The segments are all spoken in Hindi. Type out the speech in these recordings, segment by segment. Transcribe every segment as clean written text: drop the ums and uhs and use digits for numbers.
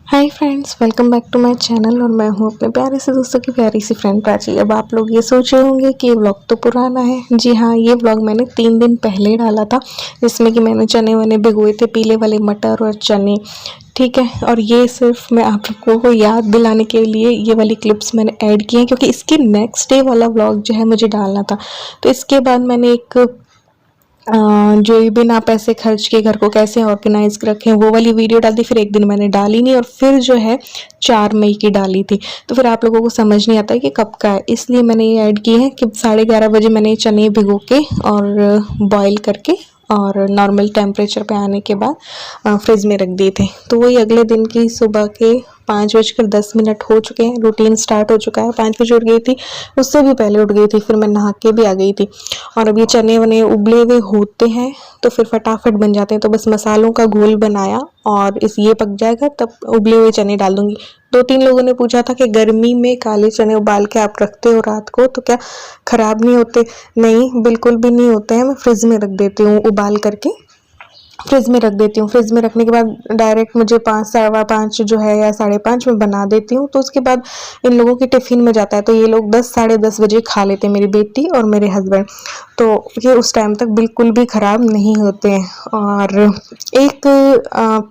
Hi friends, welcome back to my channel. और मैं हूँ अपने प्यारे से दोस्तों की प्यारी सी फ्रेंड प्राची। अब आप लोग ये सोच रहे होंगे कि ये व्लॉग तो पुराना है। जी हाँ, ये व्लॉग मैंने 3 दिन पहले डाला था, जिसमें कि मैंने चने वने भिगोए थे, पीले वाले मटर और चने। ठीक है, और ये सिर्फ मैं आप लोगों को याद दिलाने के लिए ये वाली क्लिप्स मैंने ऐड की हैं, क्योंकि इसके नेक्स्ट डे वाला व्लॉग जो है मुझे डालना था। तो इसके बाद मैंने एक जो ये बिना पैसे खर्च के घर को कैसे ऑर्गेनाइज रखें वो वाली वीडियो डाल दी। फिर एक दिन मैंने डाली नहीं, और फिर जो है 4 मई की डाली थी। तो फिर आप लोगों को समझ नहीं आता है कि कब का है, इसलिए मैंने ये ऐड की है कि 11:30 बजे मैंने चने भिगो के और बॉईल करके और नॉर्मल टेम्परेचर पे आने के बाद फ्रिज में रख दिए थे। तो वही अगले दिन की सुबह के 5:10 हो चुके हैं। रूटीन स्टार्ट हो चुका है। 5 बजे उठ गई थी, उससे भी पहले उठ गई थी, फिर मैं नहा के भी आ गई थी। और अब ये चने वने उबले हुए होते हैं तो फिर फटाफट बन जाते हैं। तो बस मसालों का घोल बनाया और ये पक जाएगा तब उबले हुए चने डाल दूंगी। 2-3 लोगों ने पूछा था कि गर्मी में काले चने उबाल के आप रखते हो रात को तो क्या खराब नहीं होते? नहीं, बिल्कुल भी नहीं होते हैं। मैं फ्रिज में रख देती हूँ, उबाल करके फ्रिज में रख देती हूँ। फ्रिज में रखने के बाद डायरेक्ट मुझे 5 5:15 जो है या 5:30 में बना देती हूँ। तो उसके बाद इन लोगों की टिफ़िन में जाता है, तो ये लोग 10 10:30 बजे खा लेते हैं, मेरी बेटी और मेरे हस्बैंड। तो ये उस टाइम तक बिल्कुल भी ख़राब नहीं होते हैं। और एक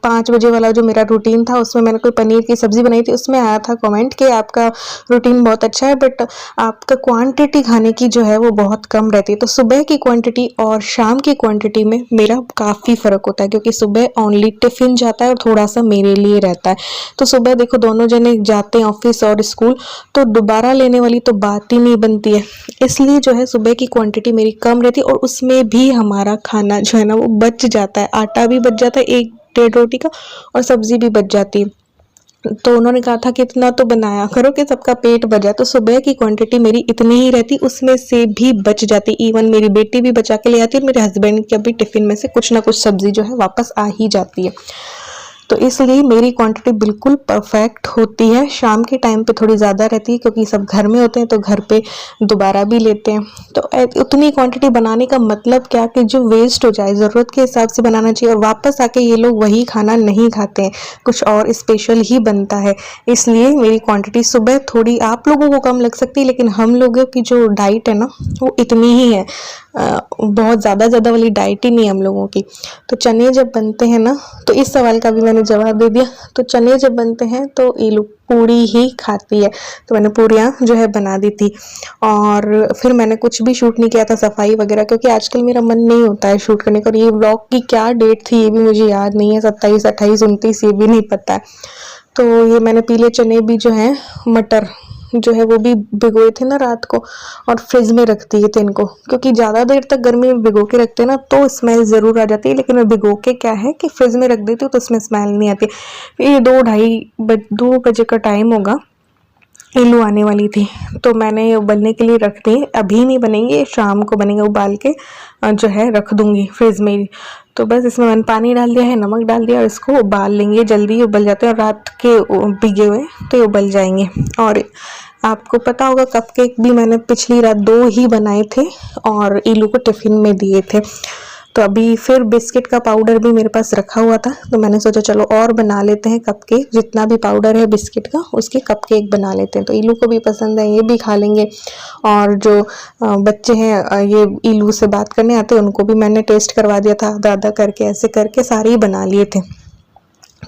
5 बजे वाला जो मेरा रूटीन था, उसमें मैंने कोई पनीर की सब्ज़ी बनाई थी। उसमें आया था कमेंट कि आपका रूटीन बहुत अच्छा है, बट आपका क्वांटिटी खाने की जो है वो बहुत कम रहती है। तो सुबह की क्वांटिटी और शाम की क्वांटिटी में मेरा काफ़ी फ़र्क होता है, क्योंकि सुबह ओनली टिफ़िन जाता है और थोड़ा सा मेरे लिए रहता है। तो सुबह देखो दोनों जने जाते हैं ऑफिस और स्कूल, तो दोबारा लेने वाली तो बात ही नहीं बनती है। इसलिए जो है सुबह की क्वांटिटी मेरी कम रहती है, और उसमें भी हमारा खाना जो है ना वो बच जाता है। आटा भी बच जाता है 1-1.5 रोटी का, और सब्जी भी बच जाती है। तो उन्होंने कहा था कि इतना तो बनाया करो कि सबका पेट भर जाए। तो सुबह की क्वांटिटी मेरी इतनी ही रहती, उसमें से भी बच जाती। इवन मेरी बेटी भी बचा के ले आती है, और मेरे हस्बैंड के भी टिफिन में से कुछ ना कुछ सब्जी जो है वापस आ ही जाती है। तो इसलिए मेरी क्वांटिटी बिल्कुल परफेक्ट होती है। शाम के टाइम पे थोड़ी ज़्यादा रहती है, क्योंकि सब घर में होते हैं तो घर पे दोबारा भी लेते हैं। तो उतनी क्वांटिटी बनाने का मतलब क्या कि जो वेस्ट हो जाए, ज़रूरत के हिसाब से बनाना चाहिए। और वापस आके ये लोग वही खाना नहीं खाते हैं, कुछ और स्पेशल ही बनता है। इसलिए मेरी क्वांटिटी सुबह थोड़ी आप लोगों को कम लग सकती है, लेकिन हम लोगों की जो डाइट है ना वो इतनी ही है। बहुत ज़्यादा वाली डाइट ही नहीं है हम लोगों की। तो चने जब बनते हैं ना, तो इस सवाल का भी मैंने जवाब दे दिया। तो चने जब बनते हैं तो ये लोग पूड़ी ही खाती है, तो मैंने पूड़ियाँ जो है बना दी थी। और फिर मैंने कुछ भी शूट नहीं किया था, सफाई वगैरह, क्योंकि आजकल मेरा मन नहीं होता है शूट करने का। और ये व्लॉग की क्या डेट थी ये भी मुझे याद नहीं है, 27, 28, 29 ये भी नहीं पता है। तो ये मैंने पीले चने भी जो हैं, मटर जो है वो भी भिगोए थे ना रात को, और फ्रिज में रख दिए थे इनको, क्योंकि ज़्यादा देर तक गर्मी में भिगो के रखते हैं ना तो स्मेल ज़रूर आ जाती है। लेकिन मैं भिगो के क्या है कि फ्रिज में रख देती हूँ तो उसमें स्मेल नहीं आती। फिर ये 2 बजे का टाइम होगा, इल्लू आने वाली थी, तो मैंने उबलने के लिए रख दी। अभी नहीं बनेंगे, शाम को बनेंगे, उबाल के जो है रख दूंगी फ्रिज में ही। तो बस इसमें मैंने पानी डाल दिया है, नमक डाल दिया, और इसको उबाल लेंगे। जल्दी उबल जाते हैं, और रात के भिगे हुए तो ये उबल जाएंगे। और आपको पता होगा कपकेक भी मैंने पिछली रात 2 ही बनाए थे और इल्लू को टिफ़िन में दिए थे। तो अभी फिर बिस्किट का पाउडर भी मेरे पास रखा हुआ था, तो मैंने सोचा चलो और बना लेते हैं कपकेक। जितना भी पाउडर है बिस्किट का उसके कपकेक बना लेते हैं, तो इल्लू को भी पसंद है, ये भी खा लेंगे। और जो बच्चे हैं ये इल्लू से बात करने आते हैं, उनको भी मैंने टेस्ट करवा दिया था आधा आधा करके, ऐसे करके सारे ही बना लिए थे।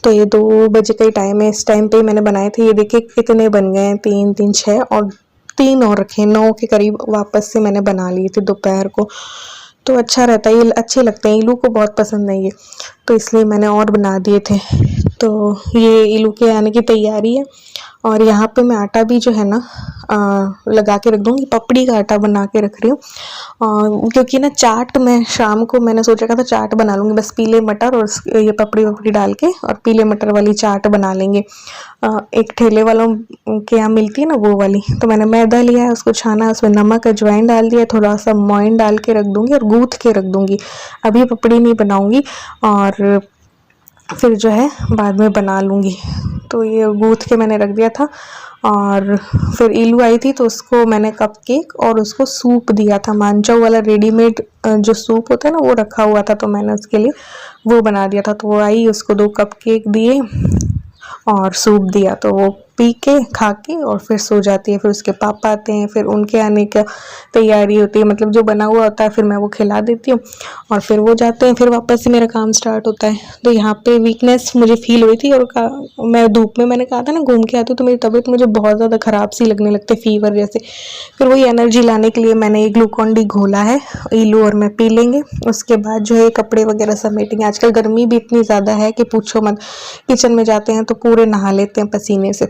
तो ये 2 बजे का ही टाइम है, इस टाइम पे ही मैंने बनाए थे। ये देखिए कितने बन गए हैं, 3 3 6, और 3 और रखे, 9 के करीब वापस से मैंने बना लिए थे दोपहर को। तो अच्छा रहता है, ये अच्छे लगते हैं, इल्लू को बहुत पसंद है ये, तो इसलिए मैंने और बना दिए थे। तो ये इल्लू के आने की तैयारी है। और यहाँ पे मैं आटा भी जो है ना लगा के रख दूँगी, पपड़ी का आटा बना के रख रही हूँ। क्योंकि ना चाट मैं शाम को मैंने सोच रखा था चाट बना लूँगी, बस पीले मटर और ये पपड़ी वपड़ी डाल के, और पीले मटर वाली चाट बना लेंगे। एक ठेले वालों के यहाँ मिलती है ना वो वाली। तो मैंने मैदा लिया है, उसको छाना है, उसमें नमक अजवाइन डाल दिया, थोड़ा सा मोइन डाल के रख दूँगी और गूँथ के रख दूँगी। अभी पपड़ी नहीं बनाऊँगी, और फिर जो है बाद में बना लूँगी। तो ये गूँथ के मैंने रख दिया था। और फिर इल्लू आई थी तो उसको मैंने कपकेक और उसको सूप दिया था, मांचाऊ वाला रेडीमेड जो सूप होता है ना वो रखा हुआ था, तो मैंने उसके लिए वो बना दिया था। तो वो आई, उसको 2 कपकेक दिए, और सूप दिया, तो वो पी के खा के और फिर सो जाती है। फिर उसके पापा आते हैं, फिर उनके आने का तैयारी होती है, मतलब जो बना हुआ होता है फिर मैं वो खिला देती हूँ और फिर वो जाते हैं, फिर वापस से मेरा काम स्टार्ट होता है। तो यहाँ पे वीकनेस मुझे फील हुई थी और मैं धूप में, मैंने कहा था ना घूम के आती हूँ तो मेरी तबीयत मुझे बहुत ज़्यादा ख़राब सी लगने लगती है, फीवर जैसे। फिर वही एनर्जी लाने के लिए मैंने एक ग्लूकॉन डी घोला है, इलू और मैं पी लेंगे। उसके बाद जो है कपड़े वगैरह समेटेंगे। आजकल गर्मी भी इतनी ज़्यादा है कि पूछो मत, किचन में जाते हैं तो पूरे नहा लेते हैं पसीने से।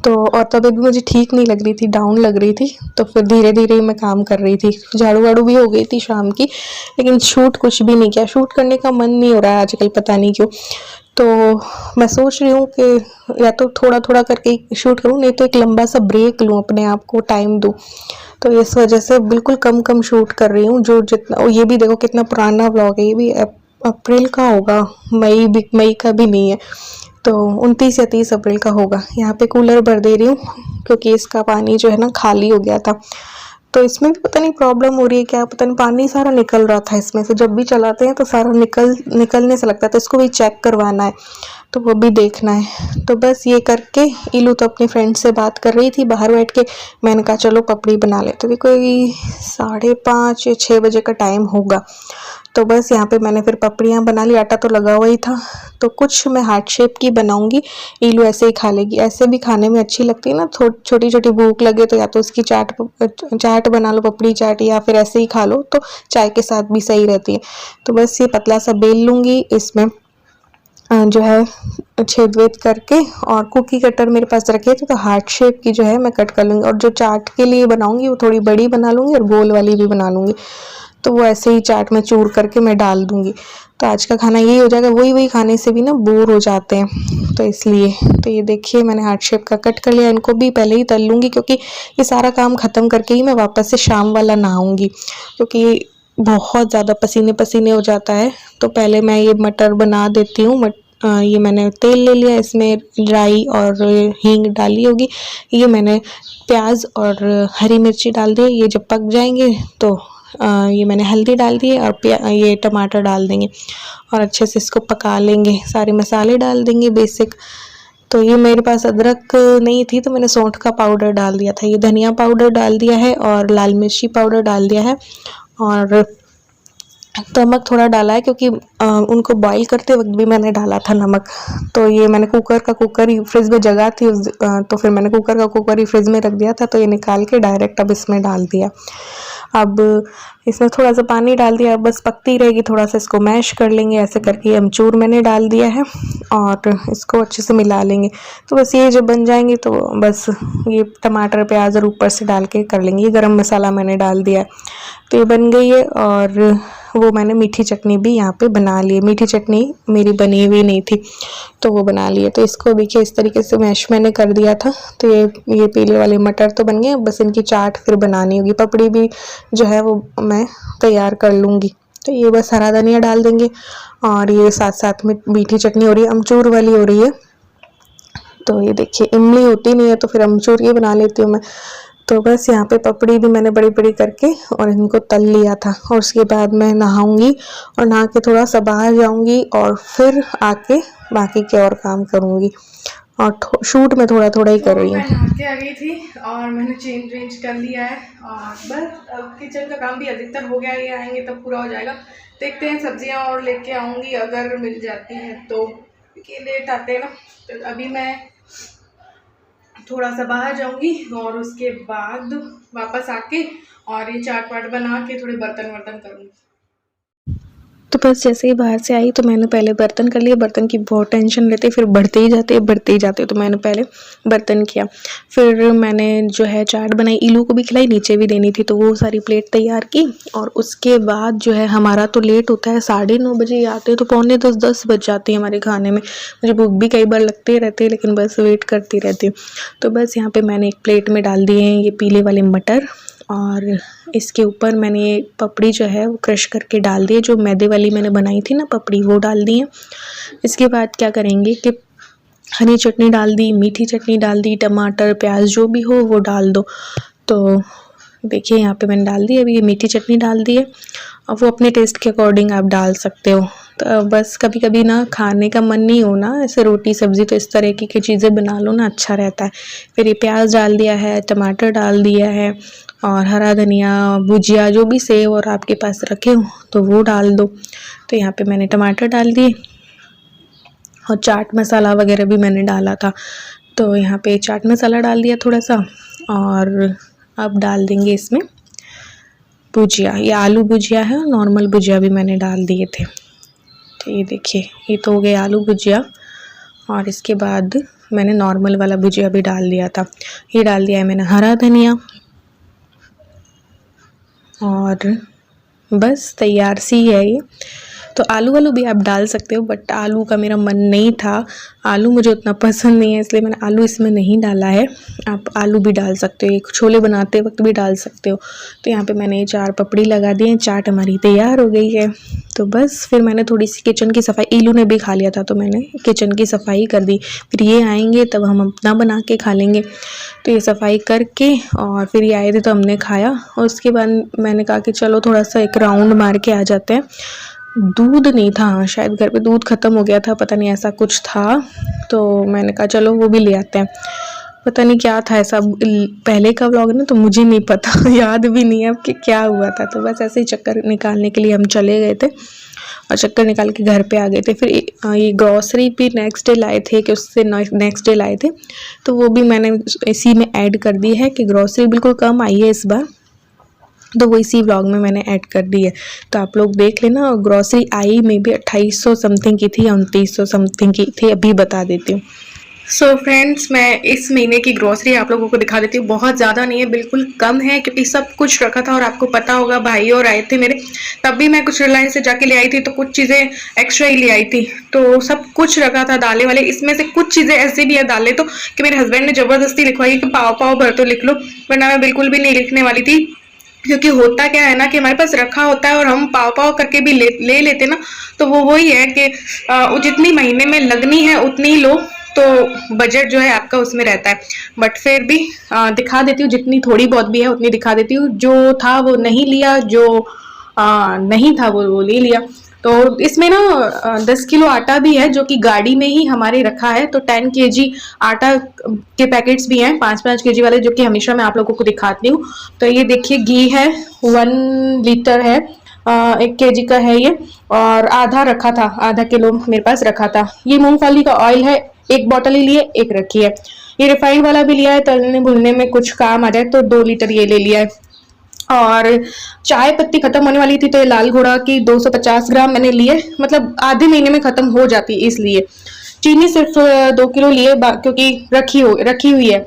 तो और तबीयत भी मुझे ठीक नहीं लग रही थी, डाउन लग रही थी। तो फिर धीरे धीरे मैं काम कर रही थी, झाड़ू वाड़ू भी हो गई थी शाम की, लेकिन शूट कुछ भी नहीं किया। शूट करने का मन नहीं हो रहा है आजकल, पता नहीं क्यों। तो मैं सोच रही हूँ कि या तो थोड़ा थोड़ा करके शूट करूँ, नहीं तो एक लंबा सा ब्रेक लूँ, अपने आप को टाइम दूँ। तो इस वजह से बिल्कुल कम कम शूट कर रही हूँ। जो जितना, और ये भी देखो कितना पुराना व्लॉग है, ये भी अप्रैल का होगा, मई का भी नहीं है, तो 29 या 30 अप्रैल का होगा। यहाँ पे कूलर भर दे रही हूँ क्योंकि इसका पानी जो है ना खाली हो गया था। तो इसमें भी पता नहीं प्रॉब्लम हो रही है क्या, पता नहीं, पानी सारा निकल रहा था इसमें से। जब भी चलाते हैं तो सारा निकलने से लगता था। इसको भी चेक करवाना है, तो वो भी देखना है। तो बस ये करके इलू तो अपनी फ्रेंड से बात कर रही थी बाहर बैठ के। मैंने कहा चलो पपड़ी बना लेते, तो कोई 5:30 या 6 बजे का टाइम होगा। तो बस यहाँ पे मैंने फिर पपड़ियाँ बना ली, आटा तो लगा हुआ ही था। तो कुछ मैं हार्ट शेप की बनाऊंगी, इलू ऐसे ही खा लेगी। ऐसे भी खाने में अच्छी लगती है ना, छोटी छोटी भूख लगे तो या तो उसकी चाट बना लो, पपड़ी चाट, या फिर ऐसे ही खा लो, तो चाय के साथ भी सही रहती है। तो बस ये पतला सा बेल लूँगी, इसमें जो है छेद वेद करके, और कुकी कटर मेरे पास रखे थे तो हार्ट शेप की जो है मैं कट कर लूँगी। और जो चाट के लिए बनाऊँगी वो थोड़ी बड़ी बना लूँगी और गोल वाली भी बना लूँगी। तो वो ऐसे ही चाट में चूर करके मैं डाल दूँगी। तो आज का खाना यही हो जाएगा। वही खाने से भी ना बोर हो जाते हैं, तो इसलिए। तो ये देखिए मैंने हार्ट शेप का कट कर लिया। इनको भी पहले ही तल लूँगी क्योंकि ये सारा काम ख़त्म करके ही मैं वापस से शाम वाला नहाऊँगी, क्योंकि बहुत ज़्यादा पसीने पसीने हो जाता है। तो पहले मैं ये मटर बना देती हूँ। ये मैंने तेल ले लिया, इसमें राई और हींग डाली होगी। ये मैंने प्याज और हरी मिर्ची डाल दी। ये जब पक जाएंगे तो ये मैंने हल्दी डाल दी है और ये टमाटर डाल देंगे और अच्छे से इसको पका लेंगे। सारे मसाले डाल देंगे बेसिक। तो ये मेरे पास अदरक नहीं थी तो मैंने सौंठ का पाउडर डाल दिया था। ये धनिया पाउडर डाल दिया है और लाल मिर्ची पाउडर डाल दिया है, और नमक थोड़ा डाला है क्योंकि उनको बॉईल करते वक्त भी मैंने डाला था नमक। तो ये मैंने कुकर ही फ्रिज में जगह थी तो फिर मैंने कुकर ही फ्रिज में रख दिया था। तो ये निकाल के डायरेक्ट अब इसमें डाल दिया। अब इसमें थोड़ा सा पानी डाल दिया, अब बस पकती रहेगी। थोड़ा सा इसको मैश कर लेंगे, ऐसे करके अमचूर मैंने डाल दिया है और इसको अच्छे से मिला लेंगे। तो बस ये जब बन जाएंगे तो बस ये टमाटर प्याज और ऊपर से डाल के कर लेंगे। ये गरम मसाला मैंने डाल दिया है। तो ये बन गई है। और वो मैंने मीठी चटनी भी यहाँ पे बना ली है। मीठी चटनी मेरी बनी हुई नहीं थी तो वो बना ली है। तो इसको देखिए इस तरीके से मैश मैंने कर दिया था। तो ये पीले वाले मटर तो बन गए, बस इनकी चाट फिर बनानी होगी। पपड़ी भी जो है वो मैं तैयार कर लूँगी। तो ये बस हरा धनिया डाल देंगे और ये साथ साथ में मीठी चटनी हो रही है, अमचूर वाली हो रही है। तो ये देखिए इमली होती नहीं है तो फिर अमचूर ये बना लेती हूँ मैं। तो बस यहाँ पे पपड़ी भी मैंने बड़ी बड़ी करके और इनको तल लिया था। और उसके बाद मैं नहाऊंगी और नहा के थोड़ा सा बाहर जाऊंगी और फिर आके बाकी के और काम करूंगी। और शूट में थोड़ा थोड़ा ही कर रही हूँ। मैं नहा के आ गई थी और मैंने चेंज कर लिया है और बस अब किचन का काम भी अधिकतर हो गया है। ये आएंगे तब पूरा हो जाएगा। देखते हैं सब्जियाँ और लेके आऊँगी अगर मिल जाती हैं तो, क्योंकि लेट आते हैं ना। तो अभी मैं थोड़ा सा बाहर जाऊंगी और उसके बाद वापस आके और ये चाट वाट बना के थोड़े बर्तन वर्तन करूँगी। तो बस जैसे ही बाहर से आई तो मैंने पहले बर्तन कर लिए। बर्तन की बहुत टेंशन रहती है, फिर बढ़ते ही जाते तो मैंने पहले बर्तन किया। फिर मैंने जो है चाट बनाई, इलू को भी खिलाई, नीचे भी देनी थी तो वो सारी प्लेट तैयार की। और उसके बाद जो है हमारा तो लेट होता है, 9:30 बजे आते हैं तो 9:45-10 बज जाती है हमारे खाने में। मुझे भूख भी कई बार लगती रहती है लेकिन बस वेट करती रहती हूँ। तो बस यहाँ पर मैंने एक प्लेट में डाल दिए हैं ये पीले वाले मटर, और इसके ऊपर मैंने ये पपड़ी जो है वो क्रश करके डाल दी है। जो मैदे वाली मैंने बनाई थी ना पपड़ी, वो डाल दी है। इसके बाद क्या करेंगे कि हरी चटनी डाल दी, मीठी चटनी डाल दी, टमाटर प्याज जो भी हो वो डाल दो। तो देखिए यहाँ पे मैंने डाल दी। अभी ये मीठी चटनी डाल दी है। अब वो अपने टेस्ट के अकॉर्डिंग आप डाल सकते हो। तो बस कभी कभी ना खाने का मन नहीं हो ना ऐसे रोटी सब्ज़ी, तो इस तरह की चीज़ें बना लो ना, अच्छा रहता है। फिर ये प्याज डाल दिया है, टमाटर डाल दिया है और हरा धनिया, भुजिया जो भी सेव और आपके पास रखे हो तो वो डाल दो। तो यहाँ पे मैंने टमाटर डाल दिए और चाट मसाला वगैरह भी मैंने डाला था, तो यहाँ पे चाट मसाला डाल दिया थोड़ा सा। और अब डाल देंगे इसमें भुजिया, ये आलू भुजिया है और नॉर्मल भुजिया भी मैंने डाल दिए थे। तो ये देखिए, ये तो हो गया आलू भुजिया और इसके बाद मैंने नॉर्मल वाला भुजिया भी डाल दिया था। ये डाल दिया है मैंने हरा धनिया और बस तैयार सी है ये। तो आलू वालू भी आप डाल सकते हो, बट आलू का मेरा मन नहीं था, आलू मुझे उतना पसंद नहीं है, इसलिए मैंने आलू इसमें नहीं डाला है। आप आलू भी डाल सकते हो, एक छोले बनाते वक्त भी डाल सकते हो। तो यहाँ पे मैंने 4 पपड़ी लगा दी हैं, चाट हमारी तैयार हो गई है। तो बस फिर मैंने थोड़ी सी किचन की सफाई, ईलू ने भी खा लिया था तो मैंने किचन की सफाई कर दी। फिर ये आएंगे तब हम अपना बना के खा लेंगे। तो ये सफाई करके और फिर ये आए थे तो हमने खाया और उसके बाद मैंने कहा कि चलो थोड़ा सा एक राउंड मार के आ जाते हैं। दूध नहीं था, हाँ शायद घर पे दूध ख़त्म हो गया था, पता नहीं ऐसा कुछ था, तो मैंने कहा चलो वो भी ले आते हैं। पता नहीं क्या था, ऐसा पहले का व्लॉग है ना तो मुझे नहीं पता याद भी नहीं है अब कि क्या हुआ था। तो बस ऐसे ही चक्कर निकालने के लिए हम चले गए थे और चक्कर निकाल के घर पे आ गए थे। फिर ये ग्रॉसरी भी नेक्स्ट डे लाए थे कि उससे नेक्स्ट डे लाए थे, तो वो भी मैंने इसी में ऐड कर दी है कि ग्रॉसरी बिल्कुल कम आई है इस बार, तो वो इसी व्लॉग में मैंने ऐड कर दी है। तो आप लोग देख लेना। और ग्रॉसरी आई में भी 2800 समथिंग की थी या 2900 समथिंग की थी, अभी बता देती हूँ। सो फ्रेंड्स, मैं इस महीने की ग्रॉसरी आप लोगों को दिखा देती हूँ। बहुत ज़्यादा नहीं है, बिल्कुल कम है, क्योंकि सब कुछ रखा था और आपको पता होगा भाई और आए थे मेरे, तब भी मैं कुछ रिलायंस से जाके ले आई थी, तो कुछ चीज़ें एक्स्ट्रा ही ले आई थी। तो सब कुछ रखा था दालें वाले। इसमें से कुछ चीज़ें ऐसे भी है दालें तो कि मेरे हस्बैंड ने ज़बरदस्ती लिखवाई कि पाव पाव भर तो लिख लो, वरना मैं बिल्कुल भी नहीं लिखने वाली थी। क्योंकि होता क्या है ना कि हमारे पास रखा होता है और हम पाव पाव करके भी ले लेते ना, तो वो वही है कि जितनी महीने में लगनी है उतनी ही लो, तो बजट जो है आपका उसमें रहता है। बट फिर भी दिखा देती हूँ, जितनी थोड़ी बहुत भी है उतनी दिखा देती हूँ। जो था वो नहीं लिया, जो नहीं था वो ले लिया। तो इसमें ना 10 किलो आटा भी है जो कि गाड़ी में ही हमारे रखा है। तो 10 kg आटा के पैकेट्स भी हैं, 5-5 kg वाले, जो कि हमेशा मैं आप लोगों को दिखाती हूँ। तो ये देखिए, घी है 1 लीटर है, 1 kg का है ये, और आधा रखा था, आधा किलो मेरे पास रखा था। ये मूंगफली का ऑयल है, 1 बॉटल ही लिए, 1 रखी है। ये रिफाइंड वाला भी लिया है, तलने भुनने में कुछ काम आ जाए, तो 2 लीटर ये ले लिया है। और चाय पत्ती खत्म होने वाली थी, तो ये लाल घोड़ा की 250 ग्राम मैंने लिए, मतलब आधे महीने में खत्म हो जाती है इसलिए। चीनी सिर्फ 2 किलो लिए, क्योंकि रखी हुई है।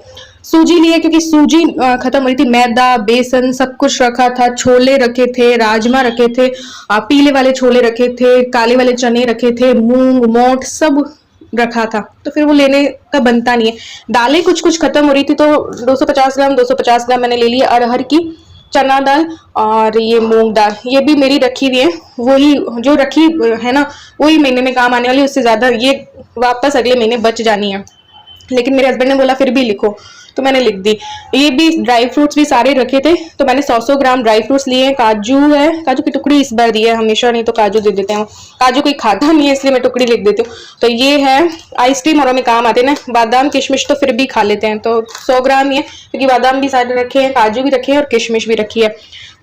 सूजी लिए क्योंकि सूजी खत्म हो रही थी। मैदा, बेसन सब कुछ रखा था। छोले रखे थे, राजमा रखे थे, पीले वाले छोले रखे थे, काले वाले चने रखे थे, मूंग मोठ सब रखा था, तो फिर वो लेने का बनता नहीं है। दालें कुछ कुछ खत्म हो रही थी, तो 250 ग्राम मैंने ले लिया अरहर की, चना दाल और ये मूंग दाल, ये भी मेरी रखी हुई है, वही जो रखी है ना वही महीने में काम आने वाली, उससे ज़्यादा ये वापस अगले महीने बच जानी है। लेकिन मेरे हस्बैंड ने बोला फिर भी लिखो, तो मैंने लिख दी। ये भी ड्राई फ्रूट्स भी सारे रखे थे, तो मैंने 100 ग्राम ड्राई फ्रूट्स लिए। काजू है, काजू की टुकड़ी इस बार दी है, हमेशा नहीं तो काजू दे देते हैं, काजू कोई खाता नहीं है इसलिए मैं टुकड़ी लिख देती हूँ। तो ये है आइसक्रीम और में काम आते हैं ना, बादाम किशमिश तो फिर भी खा लेते हैं, तो 100 ग्राम ये, क्योंकि बादाम भी सारे रखे हैं, काजू भी रखे हैं और किशमिश भी रखी है।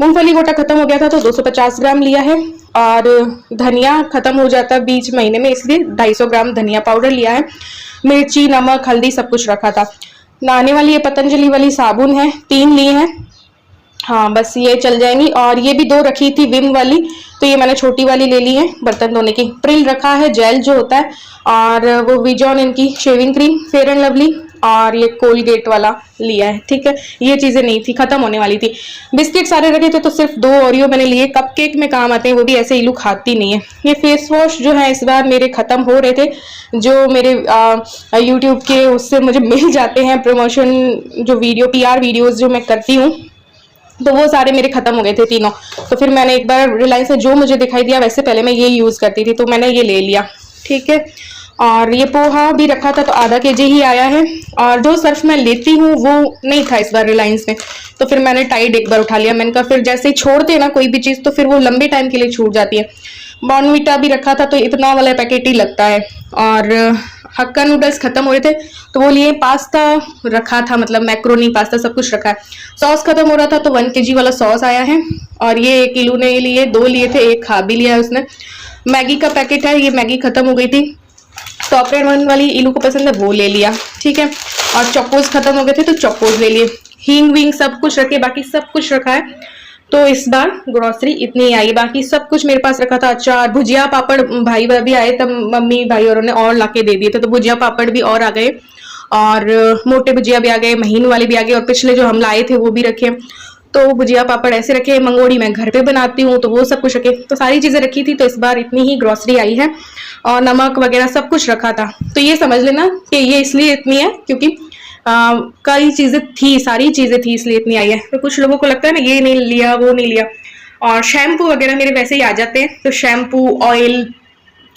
मूंगफली गोटा खत्म हो गया था तो 250 ग्राम लिया है। और धनिया खत्म हो जाता बीच महीने में, इसलिए 250 ग्राम धनिया पाउडर लिया है। मिर्ची, नमक, हल्दी सब कुछ रखा था। नहाने वाली ये पतंजलि वाली साबुन है, 3 लिए हैं, हाँ बस ये चल जाएंगी। और ये भी 2 रखी थी विम वाली, तो ये मैंने छोटी वाली ले ली है बर्तन धोने की। प्रिल रखा है, जेल जो होता है, और वो विजॉन इनकी shaving cream, fair and lovely, और ये कोलगेट वाला लिया है। ठीक है, ये चीजें नहीं थी, खत्म होने वाली थी। बिस्किट सारे रखे थे, तो सिर्फ 2 ओरियो मैंने लिए, कपकेक में काम आते हैं, वो भी ऐसे इलू खाती नहीं है। ये फेस वॉश जो है इस बार मेरे खत्म हो रहे थे, जो मेरे यूट्यूब के उससे मुझे मिल जाते हैं प्रमोशन, जो वीडियो PR वीडियोज जो मैं करती हूँ, तो वो सारे मेरे खत्म हो गए थे तीनों। तो फिर मैंने एक बार रिलायंस से जो मुझे दिखाई दिया, वैसे पहले मैं ये यूज करती थी, तो मैंने ये ले लिया। ठीक है, और ये पोहा भी रखा था, तो आधा kg ही आया है। और जो सर्फ मैं लेती हूँ वो नहीं था इस बार रिलायंस में, तो फिर मैंने टाइड एक बार उठा लिया। मैंने कहा फिर जैसे ही छोड़ते हैं ना कोई भी चीज़, तो फिर वो लंबे टाइम के लिए छूट जाती है। बॉर्नविटा भी रखा था, तो इतना वाला पैकेट ही लगता है। और हक्का नूडल्स खत्म हो रहे थे तो वो लिए, पास्ता रखा था, मतलब मैक्रोनी पास्ता सब कुछ रखा है। सॉस खत्म हो रहा था तो 1 kg वाला सॉस आया है। और ये 1 किलो ने लिए, 2 लिए थे, 1 खा भी लिया है उसने। मैगी का पैकेट है, ये मैगी खत्म हो गई थी, टॉप रेड 1 वाली इलू को पसंद है, वो ले लिया, ठीक है। और चोकोज खत्म हो गए थे तो चोकोज ले लिए। हींग विंग सब कुछ रखे, बाकी सब कुछ रखा है। तो इस बार ग्रोसरी इतनी आई, बाकी सब कुछ मेरे पास रखा था। अचार, भुजिया, पापड़, भाई भी आए तब मम्मी भाई औरों ने और लाके दे दिए थे, तो भुजिया पापड़ भी और आ गए, और मोटे भुजिया भी आ गए, महीन वाले भी आ गए, और पिछले जो हम लाए थे वो भी रखे। तो भुजिया पापड़ ऐसे रखे, मंगोड़ी मैं घर पे बनाती हूँ तो वो सब कुछ रखे, तो सारी चीजें रखी थी। तो इस बार इतनी ही ग्रोसरी आई है, और नमक वगैरह सब कुछ रखा था। तो ये समझ लेना कि ये इसलिए इतनी है क्योंकि कई चीजें थी, सारी चीजें थी, इसलिए इतनी आई है। तो कुछ लोगों को लगता है ना ये नहीं लिया वो नहीं लिया। और शैम्पू वगैरह मेरे वैसे ही आ जाते हैं, तो शैम्पू, ऑयल,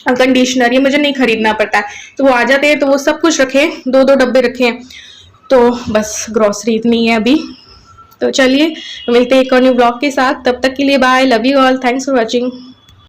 कंडीशनर ये मुझे नहीं खरीदना पड़ता है, तो वो आ जाते हैं। तो वो सब कुछ रखे, 2-2 डब्बे रखे हैं। तो बस ग्रोसरी इतनी है अभी। तो चलिए मिलते हैं एक और न्यू ब्लॉग के साथ, तब तक के लिए bye, love you all, thanks for watching.